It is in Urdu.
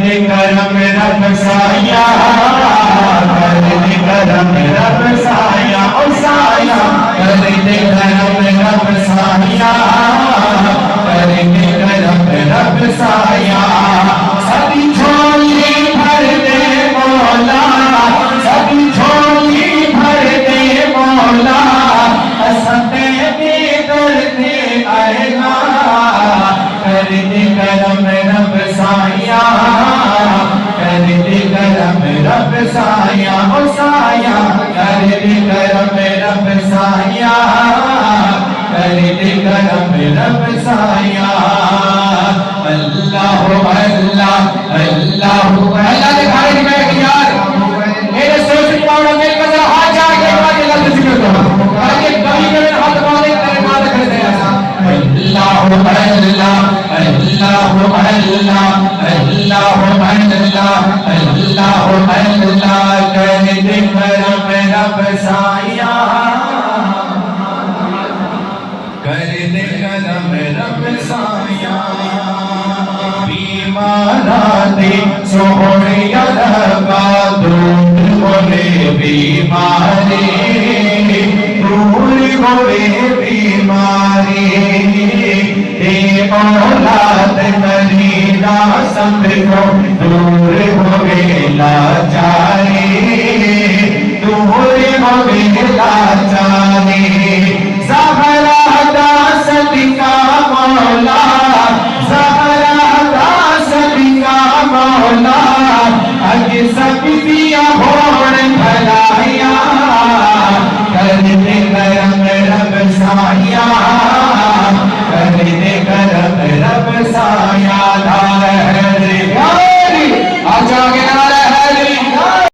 دے کرم رب سایہ کر دے کرم رب سایہ او سایہ کر دے کرم رب سایہ کر دے کرم رب سایہ سبھی جھولی بھر دے مولا سبھی جھولی بھر دے مولا استے بھی کرتے آئے گا کر دے کرم رب سایہ کر دے کرم رب سایہ او سایہ کر دے کرم رب سایہ کر دے کرم رب سایہ اللہ اللہ اللہ اللہ دکھائے کہ میں یار میرے سوچ پاؤں میں کذا ہاتھ جا کے بعد لفظ ذکر کرو تاکہ کبھی کبھی ہاتھ باندھے تیرے بات کر دے ایسا اللہ اللہ اللہ اللہ اللہ اللہ اللہ کر دے کرم رب سایہ کر دے کرم رب سایہ بیماران سوڑیا لگا دور ہوئے بیماری دور ہوئے بیماری اے اولاد مریضہ سب کو دور ہوئے لاچاری